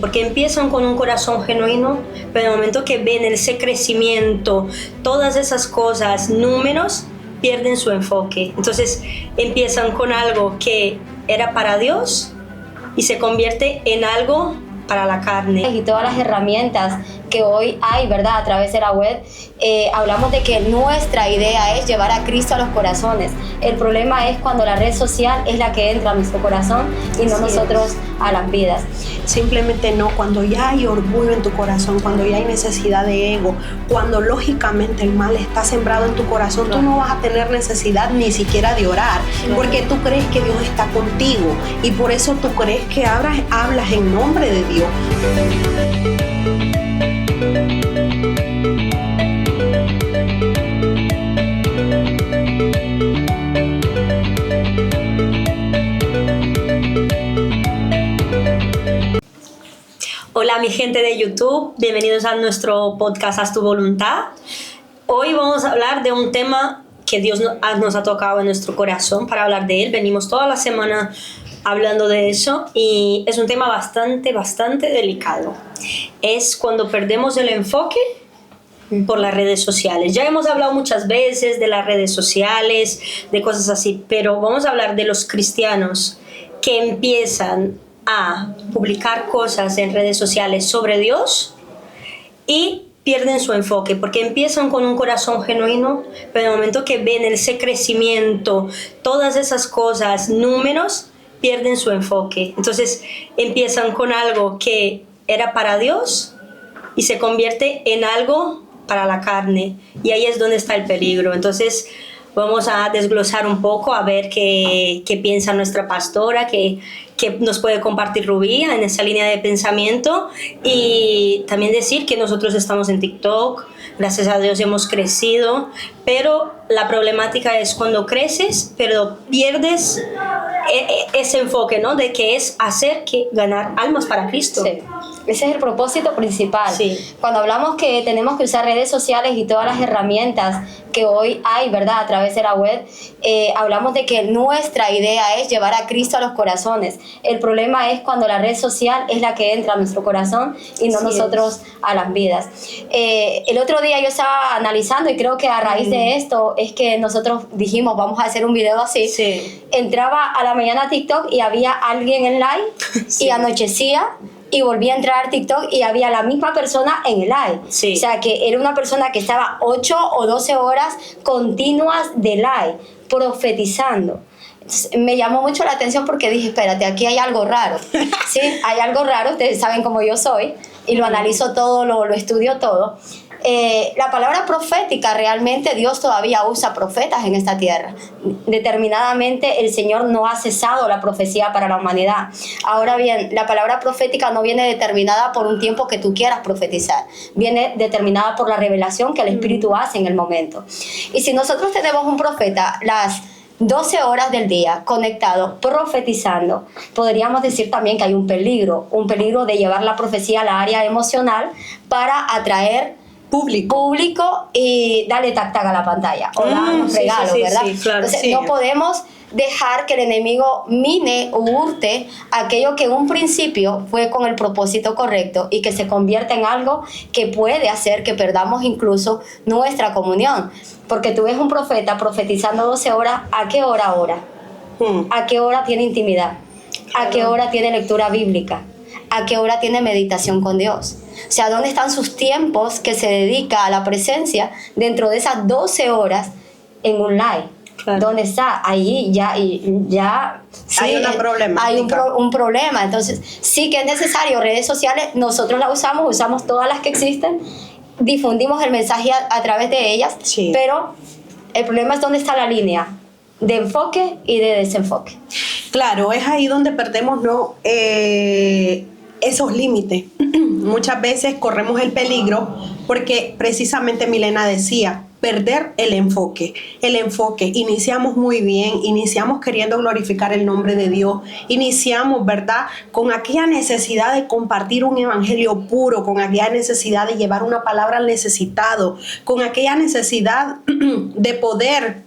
Porque empiezan con un corazón genuino, pero en el momento que ven ese crecimiento, todas esas cosas, números, pierden su enfoque. Entonces empiezan con algo que era para Dios y se convierte en algo para la carne. Y todas las herramientas que hoy hay, ¿verdad? A través de la web, hablamos de que nuestra idea es llevar a Cristo a los corazones. El problema es cuando la red social es la que entra a nuestro corazón y no nosotros a las vidas. Simplemente no, cuando ya hay orgullo en tu corazón, cuando ya hay necesidad de ego, cuando lógicamente el mal está sembrado en tu corazón, tú no vas a tener necesidad ni siquiera de orar, porque tú crees que Dios está contigo y por eso tú crees que hablas en nombre de Dios. Hola mi gente de YouTube, bienvenidos a nuestro podcast Haz tu voluntad. Hoy vamos a hablar de un tema que Dios nos ha tocado en nuestro corazón para hablar de él. Venimos toda la semana hablando de eso y es un tema bastante delicado. Es cuando perdemos el enfoque por las redes sociales. Ya hemos hablado muchas veces de las redes sociales, de cosas así, pero vamos a hablar de los cristianos que empiezan a publicar cosas en redes sociales sobre Dios y pierden su enfoque porque empiezan con un corazón genuino, pero en el momento que ven ese crecimiento, todas esas cosas, números, pierden su enfoque. Entonces empiezan con algo que era para Dios y se convierte en algo para la carne, y ahí es donde está el peligro. Entonces vamos a desglosar un poco, a ver qué piensa nuestra pastora, que nos puede compartir Rubí en esa línea de pensamiento, y también decir que nosotros estamos en TikTok, gracias a Dios hemos crecido, pero la problemática es cuando creces, pero pierdes ese enfoque, ¿no? De que es ganar almas para Cristo. Sí. Ese es el propósito principal. Sí. Cuando hablamos que tenemos que usar redes sociales y todas las herramientas que hoy hay, ¿verdad? A través de la web, hablamos de que nuestra idea es llevar a Cristo a los corazones. El problema es cuando la red social es la que entra a nuestro corazón y no nosotros a las vidas. El otro día yo estaba analizando y creo que a raíz de esto es que nosotros dijimos, vamos a hacer un video así. Sí. Entraba a la mañana a TikTok y había alguien en live y anochecía y volví a entrar a TikTok y había la misma persona en el live. Sí. O sea, que era una persona que estaba 8 o 12 horas continuas de live, profetizando. Entonces, me llamó mucho la atención porque dije, espérate, aquí hay algo raro. Sí, hay algo raro, ustedes saben cómo yo soy, y lo analizo todo, lo estudio todo. La palabra profética, realmente Dios todavía usa profetas en esta tierra. Determinadamente el Señor no ha cesado la profecía para la humanidad. Ahora bien, la palabra profética no viene determinada por un tiempo que tú quieras profetizar. Viene determinada por la revelación que el Espíritu hace en el momento. Y si nosotros tenemos un profeta, las 12 horas del día conectado, profetizando, podríamos decir también que hay un peligro de llevar la profecía a la área emocional para atraer público y darle tac a la pantalla o darnos regalos, ¿verdad? Sí, claro, entonces no podemos dejar que el enemigo mine o hurte aquello que en un principio fue con el propósito correcto y que se convierta en algo que puede hacer que perdamos incluso nuestra comunión, porque tú ves un profeta profetizando 12 horas, ¿a qué hora ora? ¿A qué hora tiene intimidad? ¿A qué hora tiene lectura bíblica? ¿A qué hora tiene meditación con Dios? O sea, ¿dónde están sus tiempos que se dedica a la presencia dentro de esas 12 horas en un live? Claro. ¿Dónde está? Ahí ya sí, hay una problemática. Hay un problema. Entonces, sí que es necesario redes sociales. Nosotros las usamos todas las que existen, difundimos el mensaje a través de ellas, pero el problema es dónde está la línea de enfoque y de desenfoque. Claro, es ahí donde perdemos esos límites. Muchas veces corremos el peligro porque precisamente Milena decía, perder el enfoque. Iniciamos muy bien, iniciamos queriendo glorificar el nombre de Dios, iniciamos, ¿verdad?, con aquella necesidad de compartir un evangelio puro, con aquella necesidad de llevar una palabra al necesitado, con aquella necesidad de poder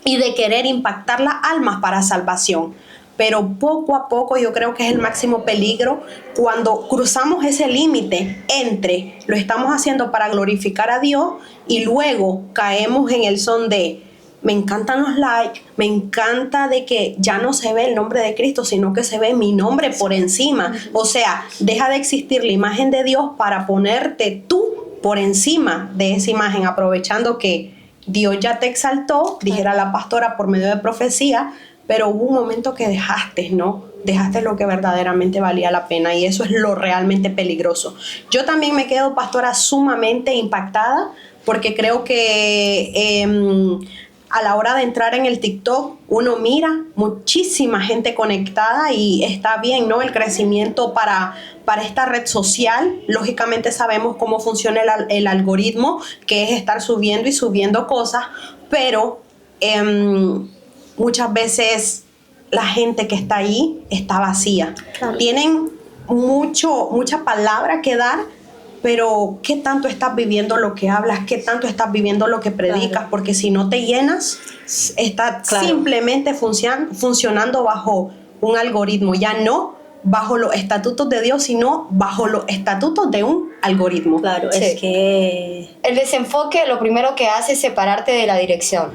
y de querer impactar las almas para salvación. pero poco a poco yo creo que es el máximo peligro cuando cruzamos ese límite entre lo estamos haciendo para glorificar a Dios y luego caemos en el son de me encantan los likes, me encanta de que ya no se ve el nombre de Cristo, sino que se ve mi nombre por encima. O sea, deja de existir la imagen de Dios para ponerte tú por encima de esa imagen, aprovechando que Dios ya te exaltó, dijera la pastora por medio de profecía, pero hubo un momento que dejaste, ¿no? Dejaste lo que verdaderamente valía la pena, y eso es lo realmente peligroso. Yo también me quedo, pastora, sumamente impactada, porque creo que a la hora de entrar en el TikTok, uno mira muchísima gente conectada y está bien, ¿no? El crecimiento para esta red social. Lógicamente sabemos cómo funciona el algoritmo, que es estar subiendo y subiendo cosas, pero muchas veces la gente que está ahí está vacía. Claro. Tienen mucha palabra que dar, pero ¿qué tanto estás viviendo lo que hablas? ¿Qué tanto estás viviendo lo que predicas? Claro. Porque si no te llenas, estás simplemente funcionando bajo un algoritmo, ya no bajo los estatutos de Dios, sino bajo los estatutos de un algoritmo. Claro, sí. Es que el desenfoque lo primero que hace es separarte de la dirección.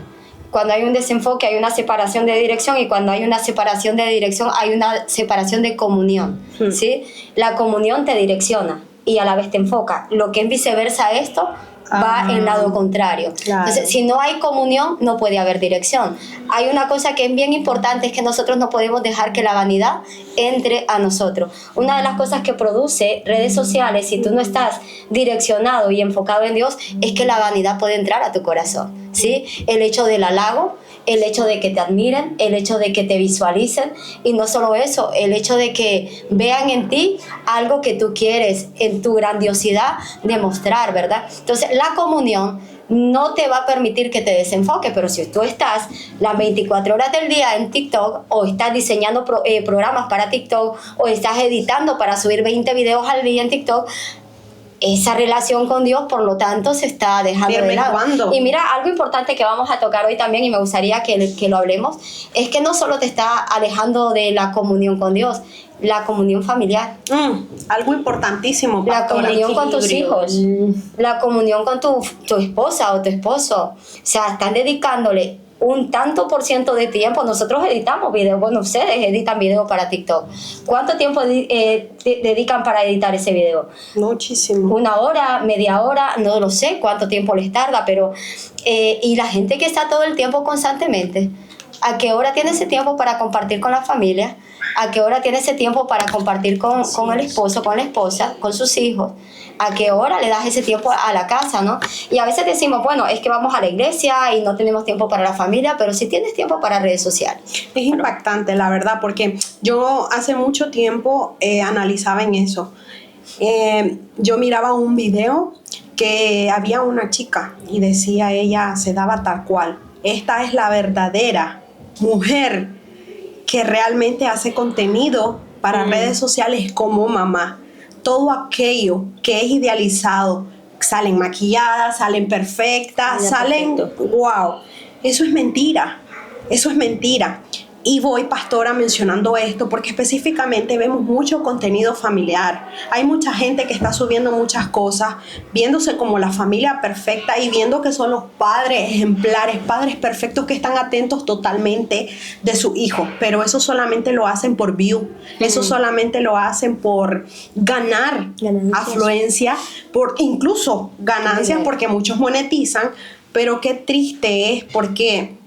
Cuando hay un desenfoque hay una separación de dirección, y cuando hay una separación de dirección hay una separación de comunión, ¿sí? La comunión te direcciona y a la vez te enfoca. Lo que es viceversa esto va en lado contrario. Claro. Entonces, si no hay comunión, no puede haber dirección. Hay una cosa que es bien importante, es que nosotros no podemos dejar que la vanidad entre a nosotros. Una de las cosas que produce redes sociales, si tú no estás direccionado y enfocado en Dios, es que la vanidad puede entrar a tu corazón, ¿sí? El hecho del halago, el hecho de que te admiren, el hecho de que te visualicen, y no solo eso, el hecho de que vean en ti algo que tú quieres, en tu grandiosidad, demostrar, ¿verdad? Entonces, la comunión no te va a permitir que te desenfoques, pero si tú estás las 24 horas del día en TikTok, o estás diseñando programas para TikTok, o estás editando para subir 20 videos al día en TikTok, esa relación con Dios, por lo tanto, se está dejando de lado. Y mira, algo importante que vamos a tocar hoy también, y me gustaría que lo hablemos, es que no solo te está alejando de la comunión con Dios, la comunión familiar. Algo importantísimo. La comunión con tus hijos, la comunión con tu esposa o tu esposo. O sea, están dedicándole un tanto por ciento de tiempo. Nosotros editamos videos, bueno, ustedes editan videos para TikTok. ¿Cuánto tiempo dedican para editar ese video? Muchísimo. 1 hora, media hora, no lo sé cuánto tiempo les tarda, pero y la gente que está todo el tiempo constantemente, ¿a qué hora tiene ese tiempo para compartir con la familia? ¿A qué hora tiene ese tiempo para compartir con el esposo, con la esposa, con sus hijos? ¿A qué hora le das ese tiempo a la casa, no? Y a veces decimos, bueno, es que vamos a la iglesia y no tenemos tiempo para la familia, pero sí tienes tiempo para redes sociales. Es impactante, la verdad, porque yo hace mucho tiempo analizaba en eso. Yo miraba un video que había una chica y decía, ella se daba tal cual: esta es la verdadera mujer que realmente hace contenido para redes sociales como mamá. Todo aquello que es idealizado, salen maquilladas, salen perfectas, salen, wow, eso es mentira, eso es mentira. Y voy, pastora, mencionando esto porque específicamente vemos mucho contenido familiar. Hay mucha gente que está subiendo muchas cosas, viéndose como la familia perfecta y viendo que son los padres ejemplares, padres perfectos que están atentos totalmente de sus hijos. Pero eso solamente lo hacen por view, eso solamente lo hacen por ganar afluencia, por incluso ganancias, porque muchos monetizan. Pero qué triste es, porque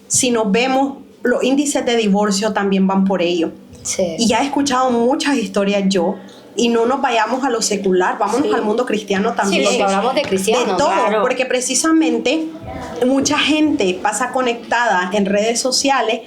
si nos vemos, los índices de divorcio también van por ello. Sí. Y ya he escuchado muchas historias yo, y no nos vayamos a lo secular, vámonos al mundo cristiano también. Sí, porque hablamos de cristianos. De todo, claro. Porque precisamente mucha gente pasa conectada en redes sociales,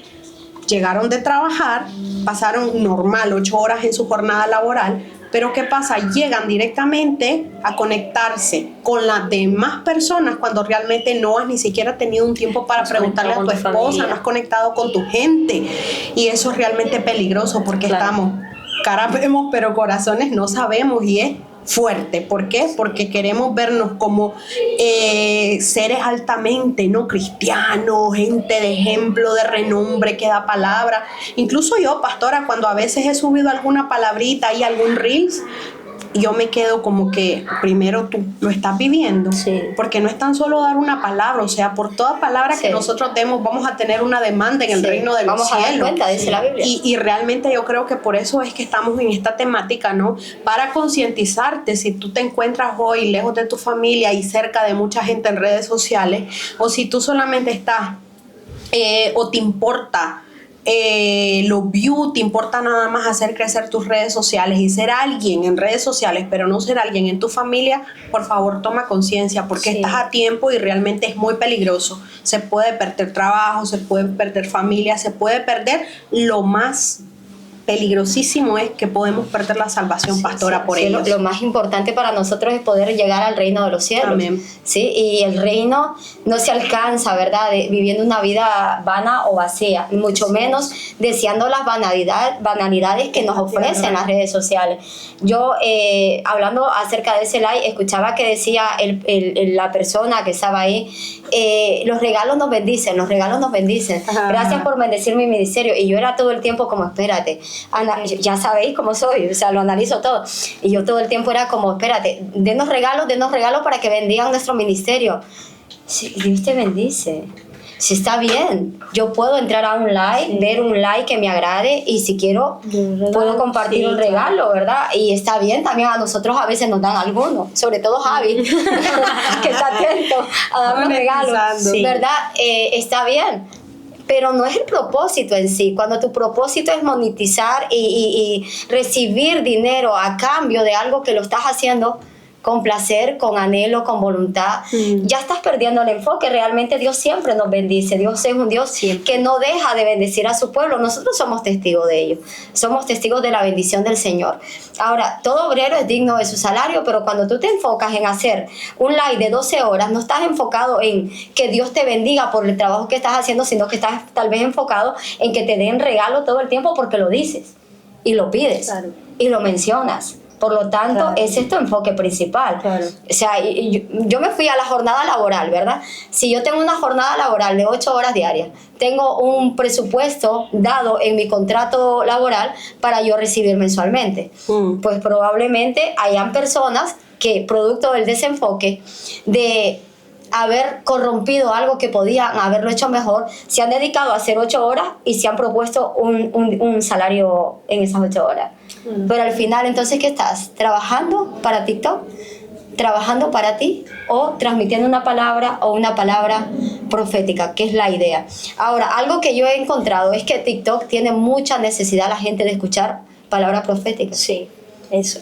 llegaron de trabajar, pasaron normal 8 horas en su jornada laboral, pero ¿qué pasa? Llegan directamente a conectarse con las demás personas cuando realmente no has ni siquiera tenido un tiempo para preguntarle a tu esposa, no has conectado con tu gente. Y eso es realmente peligroso, porque estamos, cara vemos, pero corazones no sabemos, y es fuerte. ¿Por qué? Porque queremos vernos como seres altamente, ¿no? Cristianos, gente de ejemplo, de renombre, que da palabra. Incluso yo, pastora, cuando a veces he subido alguna palabrita y algún reels, yo me quedo como que primero tú lo estás viviendo, Sí. porque no es tan solo dar una palabra, o sea, por toda palabra que nosotros demos vamos a tener una demanda en el reino de los Vamos a dar cielos. cuenta, dice la Biblia. Y realmente yo creo que por eso es que estamos en esta temática, ¿no? Para concientizarte si tú te encuentras hoy lejos de tu familia y cerca de mucha gente en redes sociales, o si tú solamente estás o te importa los views, te importa nada más hacer crecer tus redes sociales y ser alguien en redes sociales, pero no ser alguien en tu familia, por favor toma conciencia, porque Sí. estás a tiempo y realmente es muy peligroso. Se puede perder trabajo, se puede perder familia, se puede perder lo más peligrosísimo es que podemos perder la salvación, pastora, por Sí, ellos. lo más importante para nosotros es poder llegar al reino de los cielos. Amén. ¿Sí? Y el reino no se alcanza, ¿verdad? Viviendo una vida vana o vacía, mucho menos deseando las banalidades que nos ofrecen las redes sociales. Yo, hablando acerca de ese live, escuchaba que decía la persona que estaba ahí, los regalos nos bendicen, los regalos nos bendicen. Ajá. Gracias por bendecir mi ministerio. Y yo era todo el tiempo como, espérate, ya sabéis cómo soy, o sea, lo analizo todo. Y yo todo el tiempo era como, espérate, denos regalos para que bendigan nuestro ministerio. Sí, Dios te bendice. Si está bien, yo puedo entrar a un live, ver un live que me agrade y si quiero puedo compartir sí, un regalo, ¿verdad? Y está bien, también a nosotros a veces nos dan algunos, sobre todo Javi, que está atento a darnos regalos, Monetizando. ¿verdad? Está bien. Pero no es el propósito en sí. Cuando tu propósito es monetizar y recibir dinero a cambio de algo que lo estás haciendo con placer, con anhelo, con voluntad, ya estás perdiendo el enfoque. Realmente Dios siempre nos bendice. Dios es un Dios que no deja de bendecir a su pueblo. Nosotros somos testigos de ello. Somos testigos de la bendición del Señor. Ahora, todo obrero es digno de su salario, pero cuando tú te enfocas en hacer un live de 12 horas, no estás enfocado en que Dios te bendiga por el trabajo que estás haciendo, sino que estás tal vez enfocado en que te den regalo todo el tiempo porque lo dices y lo pides y lo mencionas. Por lo tanto, ese es tu enfoque principal. O sea, yo me fui a la jornada laboral, ¿verdad? Si yo tengo una jornada laboral de 8 horas diarias, tengo un presupuesto dado en mi contrato laboral para yo recibir mensualmente. Pues probablemente hayan personas que, producto del desenfoque, de haber corrompido algo que podían haberlo hecho mejor, se han dedicado a hacer 8 horas y se han propuesto un salario en esas 8 horas. Pero al final, entonces, ¿qué estás? ¿Trabajando para TikTok? ¿Trabajando para ti? ¿O transmitiendo una palabra o una palabra profética? Que es la idea. Ahora, algo que yo he encontrado es que TikTok tiene mucha necesidad la gente de escuchar palabras proféticas. Sí.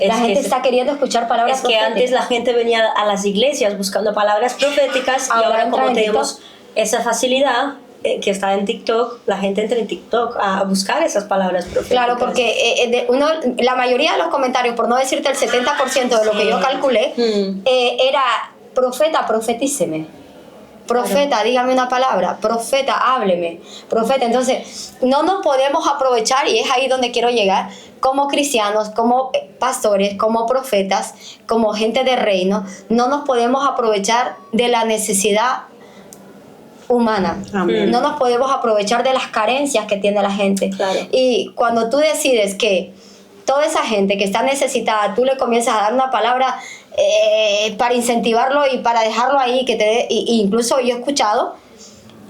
La gente está queriendo escuchar palabras proféticas. Es que antes la gente venía a las iglesias buscando palabras proféticas y ahora como tenemos esa facilidad que está en TikTok, la gente entra en TikTok a buscar esas palabras proféticas. Claro, porque la mayoría de los comentarios, por no decirte el 70% de lo que yo calculé, era profeta, profetíceme. Profeta, dígame una palabra. Profeta, hábleme. Profeta, entonces no nos podemos aprovechar, y es ahí donde quiero llegar, como cristianos, como pastores, como profetas, como gente de reino, no nos podemos aprovechar de la necesidad humana. Amén. No nos podemos aprovechar de las carencias que tiene la gente. Claro. Y cuando tú decides que toda esa gente que está necesitada, tú le comienzas a dar una palabra para incentivarlo y para dejarlo ahí, y incluso yo he escuchado,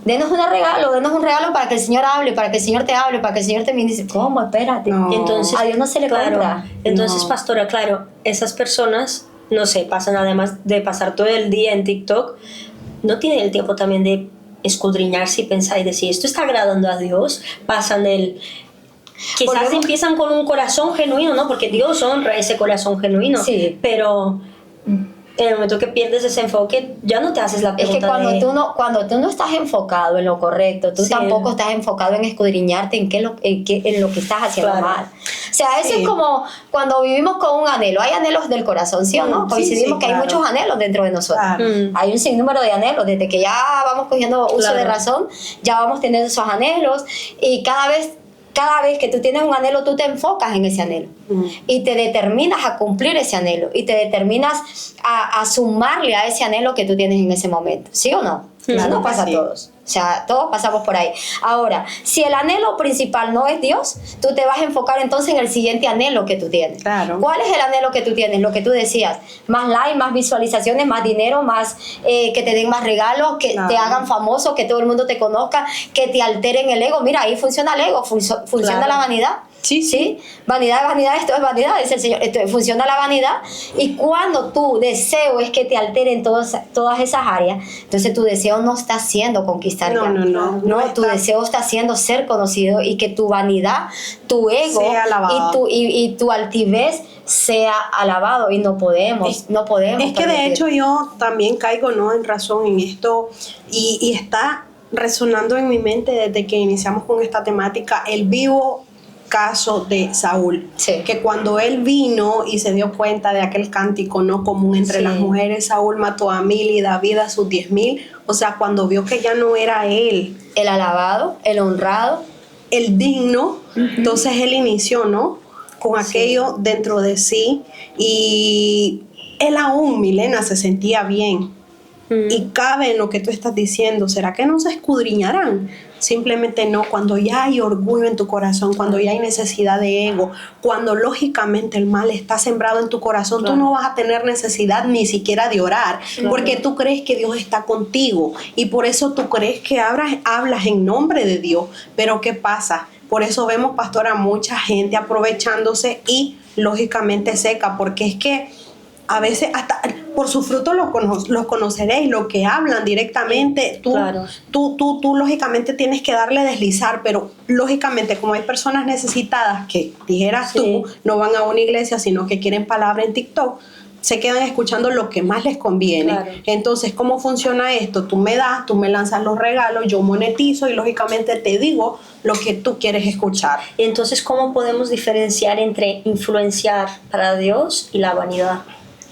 denos un regalo para que el Señor hable, para que el Señor te hable, para que el Señor te bendice. ¿Cómo? Espérate. No. Entonces, A Dios no se le compra. Entonces, No. pastora, claro, esas personas, no sé, pasan además de pasar todo el día en TikTok, no tienen el tiempo también de escudriñarse y pensar y decir, esto está agradando a Dios. Pasan quizás empiezan con un corazón genuino, ¿no? Porque Dios honra ese corazón genuino. Sí. Pero en el momento que pierdes ese enfoque, ya no te haces la pregunta. Es que cuando tú no estás enfocado en lo correcto, tú tampoco estás enfocado en escudriñarte en lo que estás haciendo mal. O sea, eso es como cuando vivimos con un anhelo. Hay anhelos del corazón, ¿sí o no? Coincidimos que hay muchos anhelos dentro de nosotros. Claro. Hay un sinnúmero de anhelos. Desde que ya vamos cogiendo uso de razón, ya vamos teniendo esos anhelos y cada vez cada vez que tú tienes un anhelo, tú te enfocas en ese anhelo y te determinas a cumplir ese anhelo y te determinas a sumarle a ese anhelo que tú tienes en ese momento, ¿sí o no? Eso nos pasa a todos. O sea, todos pasamos por ahí. Ahora, si el anhelo principal no es Dios, tú te vas a enfocar entonces en el siguiente anhelo que tú tienes. Claro. ¿Cuál es el anhelo que tú tienes? Lo que tú decías, más likes, más visualizaciones, más dinero, más que te den más regalos, que te hagan famoso, que todo el mundo te conozca, que te alteren el ego. Mira, ahí funciona el ego, funciona la vanidad. Sí. Vanidad, esto es vanidad, dice el Señor. Funciona la vanidad, y cuando tu deseo es que te alteren todas esas áreas, entonces tu deseo no está siendo conquistar. No, tu deseo está siendo ser conocido, y que tu vanidad, tu ego y tu altivez sea alabado, y no podemos. Es que de hecho yo también caigo, ¿no?, en razón en esto, y está resonando en mi mente desde que iniciamos con esta temática, el vivo caso de Saúl, que cuando él vino y se dio cuenta de aquel cántico no común entre las mujeres, Saúl mató a 1000 y David a sus 10,000, o sea, cuando vio que ya no era él el alabado, el honrado, el digno, entonces él inició, ¿no?, con aquello dentro de sí, y él aún, Milena, se sentía bien. Y cabe en lo que tú estás diciendo, ¿será que no se escudriñarán? Simplemente no, cuando ya hay orgullo en tu corazón, cuando ya hay necesidad de ego, cuando lógicamente el mal está sembrado en tu corazón, tú no vas a tener necesidad ni siquiera de orar, porque tú crees que Dios está contigo, y por eso tú crees que hablas en nombre de Dios. Pero ¿qué pasa? Por eso vemos, pastora, mucha gente aprovechándose y lógicamente seca, porque es que a veces hasta por sus frutos los conoceréis, lo que hablan directamente, tú lógicamente tienes que darle deslizar, pero lógicamente como hay personas necesitadas que, dijeras tú, no van a una iglesia, sino que quieren palabra en TikTok, se quedan escuchando lo que más les conviene. Entonces, ¿cómo funciona esto? Tú me das, tú me lanzas los regalos, yo monetizo y lógicamente te digo lo que tú quieres escuchar. Entonces, ¿cómo podemos diferenciar entre influenciar para Dios y la vanidad?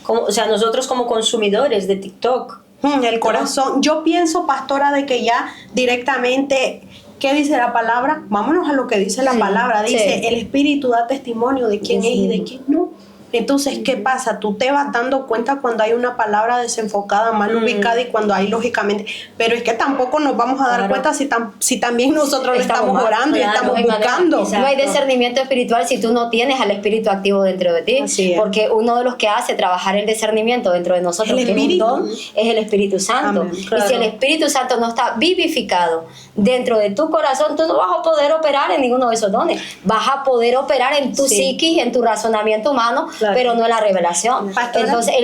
O sea, nosotros como consumidores de TikTok. El corazón. Yo pienso, pastora, de que ya directamente, ¿qué dice la palabra? Vámonos a lo que dice la palabra. Dice, el Espíritu da testimonio de quién es y de quién no. Entonces, ¿qué pasa? Tú te vas dando cuenta cuando hay una palabra desenfocada, mal ubicada, y cuando hay lógicamente... Pero es que tampoco nos vamos a dar cuenta si también nosotros le estamos orando y estamos buscando. No hay discernimiento espiritual si tú no tienes al Espíritu activo dentro de ti. Porque uno de los que hace trabajar el discernimiento dentro de nosotros, que es un don, es el Espíritu Santo. Y si el Espíritu Santo no está vivificado dentro de tu corazón, tú no vas a poder operar en ninguno de esos dones. Vas a poder operar en tu psiquis, en tu razonamiento humano, pero no en la revelación. Pastora. Entonces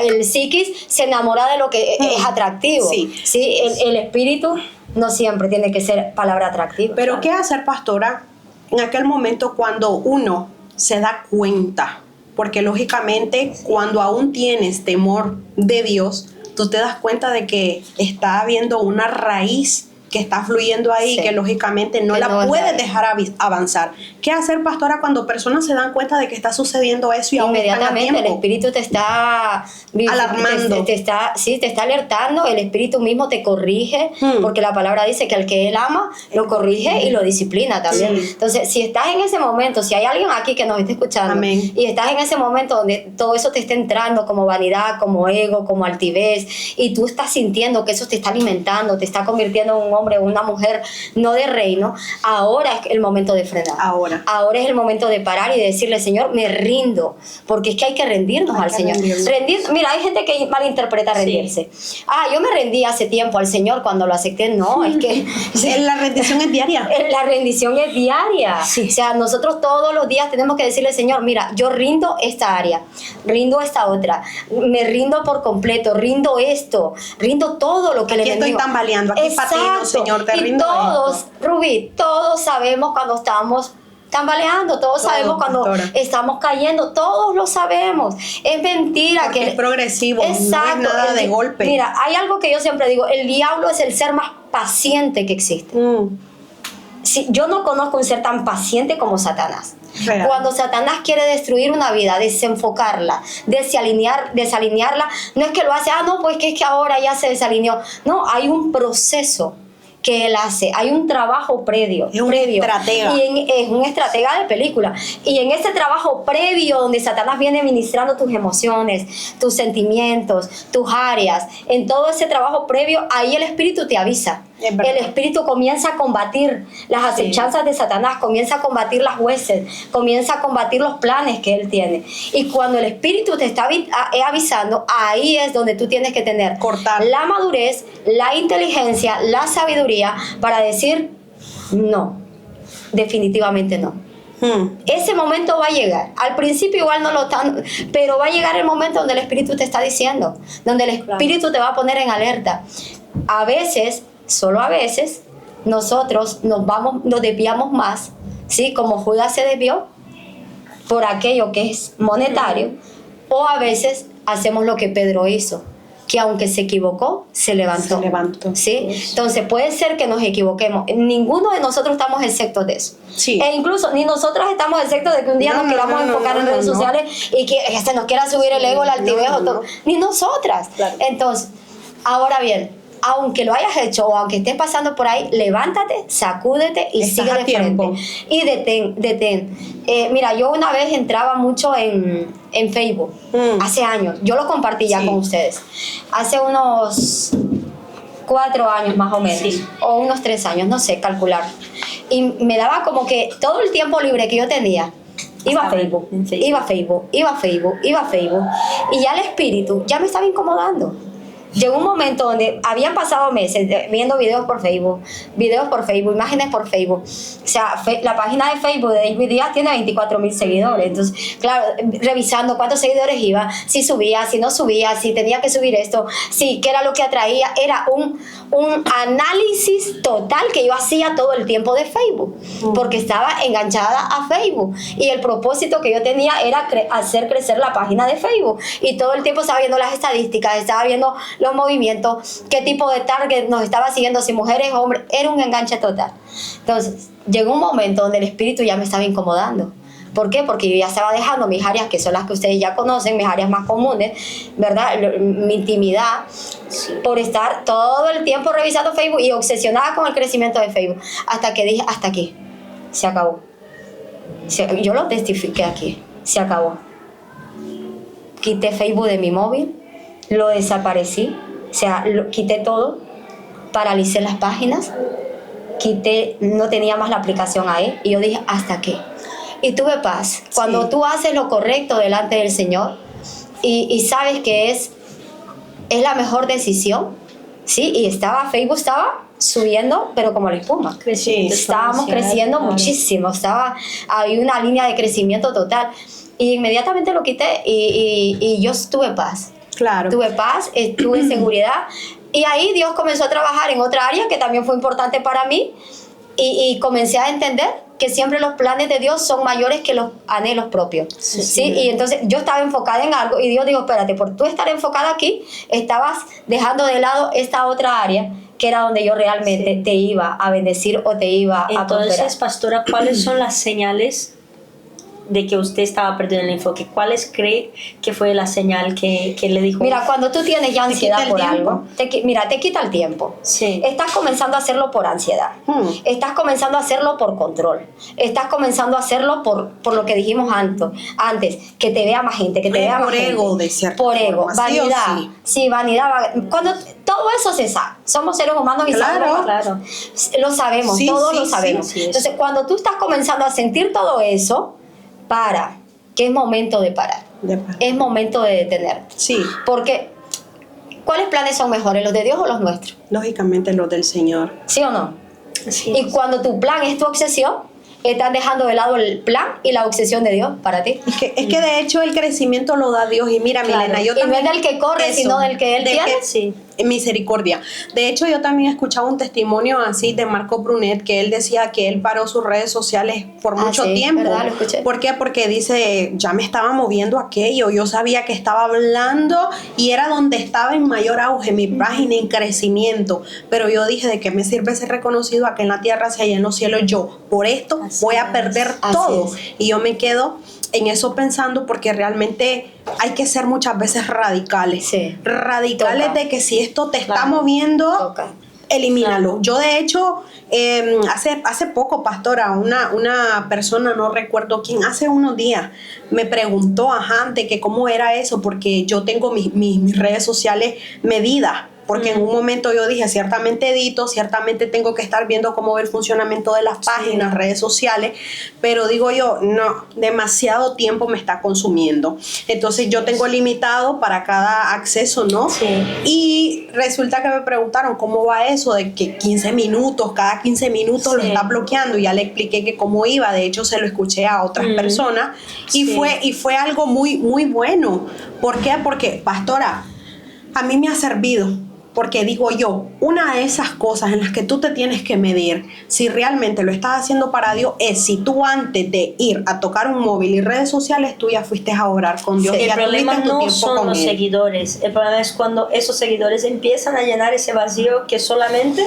el psiquis se enamora de lo que es atractivo. El espíritu no siempre tiene que ser palabra atractiva. Pero ¿qué hacer, pastora, en aquel momento cuando uno se da cuenta? Porque lógicamente cuando aún tienes temor de Dios, tú te das cuenta de que está habiendo una raíz que está fluyendo ahí, que lógicamente no la puedes dejar avanzar. ¿Qué hacer, pastora, cuando personas se dan cuenta de que está sucediendo eso y aún están a tiempo? El Espíritu te está alarmando, te está alertando, el Espíritu mismo te corrige, porque la palabra dice que al que Él ama, lo corrige y lo disciplina también. Entonces, si estás en ese momento, si hay alguien aquí que nos esté escuchando, y estás en ese momento donde todo eso te está entrando como vanidad, como ego, como altivez, y tú estás sintiendo que eso te está alimentando, te está convirtiendo en un hombre, una mujer no de reino, ahora es el momento de frenar. Ahora es el momento de parar y decirle, Señor, me rindo, porque es que hay que rendirnos al Señor. Mira, hay gente que malinterpreta rendirse. Yo me rendí hace tiempo al Señor cuando lo acepté. No, es que la rendición es diaria. La rendición es diaria. O sea, nosotros todos los días tenemos que decirle, Señor, mira, yo rindo esta área, rindo esta otra, me rindo por completo, rindo esto, rindo todo lo que le bendigo. Aquí estoy tambaleando, aquí patino, Señor, te rindo. Y todos, Rubí, todos sabemos cuando estamos tambaleando, todos sabemos cuando estamos cayendo, todos lo sabemos. Es mentira. Porque que es progresivo, exacto, no es nada de golpe. Mira, hay algo que yo siempre digo, el diablo es el ser más paciente que existe. Yo no conozco un ser tan paciente como Satanás. Real. Cuando Satanás quiere destruir una vida, desenfocarla, desalinearla, no es que lo hace, no, pues que es que ahora ya se desalineó. No, hay un proceso que él hace. Hay un trabajo previo. Es un estratega. Y es un estratega de película. Y en ese trabajo previo donde Satanás viene ministrando tus emociones, tus sentimientos, tus áreas, en todo ese trabajo previo, ahí el Espíritu te avisa. El Espíritu comienza a combatir las acechanzas de Satanás, comienza a combatir las huestes, comienza a combatir los planes que él tiene. Y cuando el Espíritu te está avisando, ahí es donde tú tienes que tener la madurez, la inteligencia, la sabiduría para decir no, definitivamente no. Ese momento va a llegar. Al principio igual no lo están, pero va a llegar el momento donde el Espíritu te está diciendo, donde el Espíritu te va a poner en alerta. A veces, solo a veces, nosotros nos desviamos más, ¿sí? Como Judas se desvió por aquello que es monetario, o a veces hacemos lo que Pedro hizo, que aunque se equivocó, se levantó. ¿Sí? Entonces puede ser que nos equivoquemos. Ninguno de nosotros estamos exentos de eso. Sí. E incluso ni nosotros estamos exentos de que un día nos queramos enfocar en redes sociales y que se nos quiera subir el ego, el altivejo, todo. Ni nosotras. Claro. Entonces, ahora bien, aunque lo hayas hecho o aunque estés pasando por ahí, levántate, sacúdete y sigue de frente. Y detén. Mira, yo una vez entraba mucho en Facebook, hace años. Yo lo compartí ya con ustedes. Hace unos 4 años más o menos, o unos 3 años, no sé, calcular. Y me daba como que todo el tiempo libre que yo tenía, iba a Facebook. Y ya el espíritu ya me estaba incomodando. Llegó un momento donde habían pasado meses viendo videos por Facebook, imágenes por Facebook. O sea, la página de Facebook de David Díaz tiene 24,000 seguidores. Entonces, claro, revisando cuántos seguidores iba, si subía, si no subía, si tenía que subir esto, si qué era lo que atraía. Era un análisis total que yo hacía todo el tiempo de Facebook, porque estaba enganchada a Facebook. Y el propósito que yo tenía era hacer crecer la página de Facebook. Y todo el tiempo estaba viendo las estadísticas, estaba viendo los movimientos, qué tipo de target nos estaba siguiendo, si mujeres o hombres. Era un enganche total. Entonces llegó un momento donde el espíritu ya me estaba incomodando. ¿Por qué? Porque yo ya estaba dejando mis áreas, que son las que ustedes ya conocen, mis áreas más comunes, ¿verdad? Mi intimidad, por estar todo el tiempo revisando Facebook y obsesionada con el crecimiento de Facebook, hasta que dije, hasta aquí, se acabó. Yo lo testifiqué aquí, se acabó. Quité Facebook de mi móvil, lo desaparecí, o sea, quité todo, paralicé las páginas, no tenía más la aplicación ahí, y yo dije, ¿hasta qué? Y tuve paz. Cuando tú haces lo correcto delante del Señor y sabes que es la mejor decisión, ¿sí? Y Facebook estaba subiendo, pero como la espuma. Estábamos creciendo muchísimo, había una línea de crecimiento total. Y inmediatamente lo quité y yo tuve paz. Claro. Tuve paz, tuve seguridad. Y ahí Dios comenzó a trabajar en otra área que también fue importante para mí. Y comencé a entender que siempre los planes de Dios son mayores que los anhelos propios. ¿Sí? Y entonces yo estaba enfocada en algo y Dios dijo, espérate, por tú estar enfocada aquí, estabas dejando de lado esta otra área que era donde yo realmente te iba a bendecir o te iba a prosperar. Entonces, pastora, ¿cuáles son las señales de que usted estaba perdiendo el enfoque? ¿Cuáles cree que fue la señal que le dijo? Mira, cuando tú tienes ya ansiedad por algo, te quita el tiempo. Sí. Estás comenzando a hacerlo por ansiedad. Estás comenzando a hacerlo por control. Estás comenzando a hacerlo por lo que dijimos antes, que te vea más gente, que te vea más gente. Por ego, de cierta forma. Por ego, vanidad. Sí, vanidad. Cuando todo eso se sabe, somos seres humanos y claro. Lo sabemos, todos lo sabemos. Sí, entonces, cuando tú estás comenzando a sentir todo eso, que es momento de parar. Es momento de detenerte. Sí. Porque, ¿cuáles planes son mejores, los de Dios o los nuestros? Lógicamente los del Señor. ¿Sí o no? Sí. Y cuando tu plan es tu obsesión, estás dejando de lado el plan y la obsesión de Dios para ti. Es que de hecho el crecimiento lo da Dios. Y mira, Milena, yo también... Y no es del que corre, sino del que Él tiene. Sí. Misericordia. De hecho, yo también he escuchado un testimonio así de Marco Brunet, que él decía que él paró sus redes sociales por mucho tiempo. ¿Verdad? Lo escuché. ¿Por qué? Porque dice, ya me estaba moviendo aquello, yo sabía que estaba hablando y era donde estaba en mayor auge mi página en crecimiento, pero yo dije, ¿de qué me sirve ser reconocido aquí en la tierra si allá en los cielos yo por esto voy a perder todo? Y yo me quedo en eso pensando, porque realmente hay que ser muchas veces radicales. Sí. Radicales. Toca. De que si esto te está moviendo, elimínalo. Yo de hecho, hace poco, pastora, una persona, no recuerdo quién, hace unos días me preguntó, de que cómo era eso, porque yo tengo mis redes sociales medidas. Porque en un momento yo dije, ciertamente edito, ciertamente tengo que estar viendo cómo va el funcionamiento de las páginas, redes sociales, pero digo yo, no, demasiado tiempo me está consumiendo. Entonces yo tengo limitado para cada acceso, ¿no? Sí. Y resulta que me preguntaron cómo va eso de que 15 minutos, cada 15 minutos lo está bloqueando. Y ya le expliqué que cómo iba, de hecho se lo escuché a otras personas y fue algo muy, muy bueno. ¿Por qué? Porque, pastora, a mí me ha servido. Porque digo yo, una de esas cosas en las que tú te tienes que medir si realmente lo estás haciendo para Dios es si tú antes de ir a tocar un móvil y redes sociales, tú ya fuiste a orar con Dios. Sí, y el problema no son los él. seguidores, el problema es cuando esos seguidores empiezan a llenar ese vacío que solamente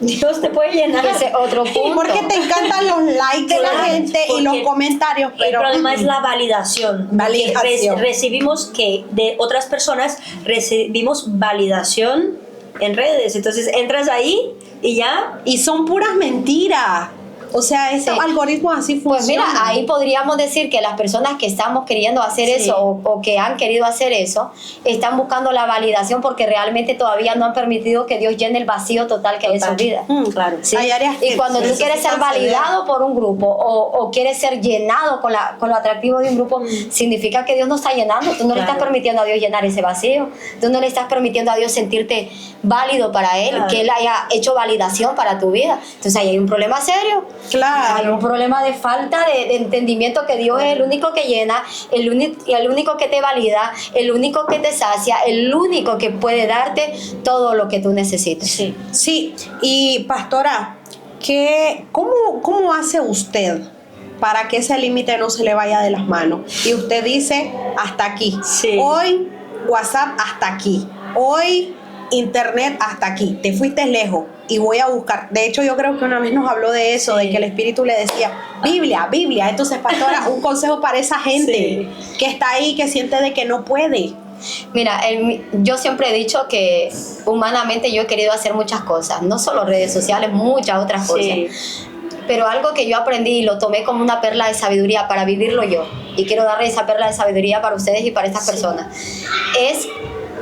Dios te puede llenar. Ese es otro punto. Porque te encantan los likes de la gente y los comentarios, pero el problema es la validación. Validación. Recibimos que de otras personas recibimos validación en redes, entonces entras ahí y ya. Y son puras mentiras. O sea, estos algoritmos así funcionan. Pues mira, ahí podríamos decir que las personas que estamos queriendo hacer eso o que han querido hacer eso, están buscando la validación porque realmente todavía no han permitido que Dios llene el vacío total que hay en su vida. Claro. ¿Sí? Hay áreas Y que cuando tú quieres ser validado por un grupo o quieres ser llenado con lo atractivo de un grupo, significa que Dios no está llenando. Tú no le estás permitiendo a Dios llenar ese vacío. Tú no le estás permitiendo a Dios sentirte válido para Él, que Él haya hecho validación para tu vida. Entonces ahí hay un problema serio. Claro. Hay un problema de falta de entendimiento que Dios es el único que llena, el único que te valida, el único que te sacia, el único que puede darte todo lo que tú necesites. Sí. Y pastora, ¿cómo hace usted para que ese límite no se le vaya de las manos? Y usted dice, hasta aquí. Sí. Hoy WhatsApp hasta aquí. Hoy Internet hasta aquí. Te fuiste lejos y voy a buscar. De hecho, yo creo que una vez nos habló de eso, de que el Espíritu le decía, Biblia. Entonces, pastora, un consejo para esa gente que está ahí, que siente de que no puede. Mira, yo siempre he dicho que humanamente yo he querido hacer muchas cosas, no solo redes sociales, muchas otras cosas. Pero algo que yo aprendí y lo tomé como una perla de sabiduría para vivirlo yo, y quiero darle esa perla de sabiduría para ustedes y para estas personas, es: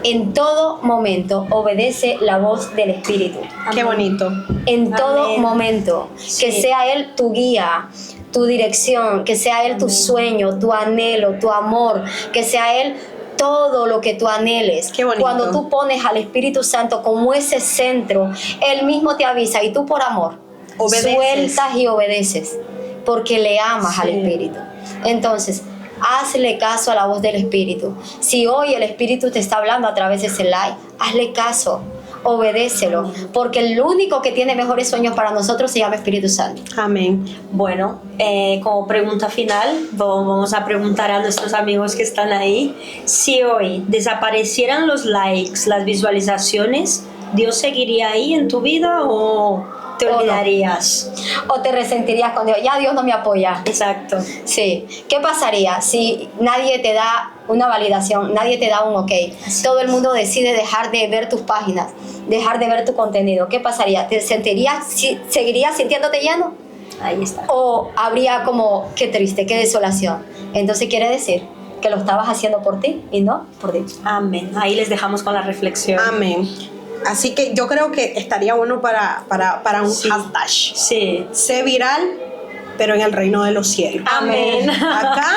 en todo momento obedece la voz del Espíritu. Qué bonito. En todo momento. Que sea Él tu guía, tu dirección, que sea Él tu sueño, tu anhelo, tu amor, que sea Él todo lo que tú anheles. Qué bonito. Cuando tú pones al Espíritu Santo como ese centro, Él mismo te avisa y tú por amor sueltas y obedeces porque le amas al Espíritu. Entonces, hazle caso a la voz del Espíritu. Si hoy el Espíritu te está hablando a través de ese live, hazle caso, obedécelo, porque el único que tiene mejores sueños para nosotros se llama Espíritu Santo. Amén. Bueno, como pregunta final, vamos a preguntar a nuestros amigos que están ahí, si hoy desaparecieran los likes, las visualizaciones, ¿Dios seguiría ahí en tu vida o te olvidarías? O te resentirías con Dios, ya Dios no me apoya. Exacto. Sí. ¿Qué pasaría si nadie te da una validación, nadie te da un ok? Todo el mundo decide dejar de ver tus páginas, dejar de ver tu contenido. ¿Qué pasaría? ¿Seguirías sintiéndote lleno? Ahí está. O habría como, qué triste, qué desolación. Entonces quiere decir que lo estabas haciendo por ti y no por Dios. Amén. Ahí les dejamos con la reflexión. Amén. Así que yo creo que estaría bueno para un hashtag. Sí. Sé viral, pero en el reino de los cielos. Amén. Acá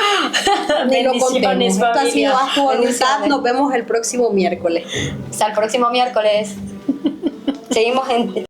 ni lo contemos. Esto ha sido a tu voluntad. Nos vemos el próximo miércoles. Hasta el próximo miércoles. Seguimos en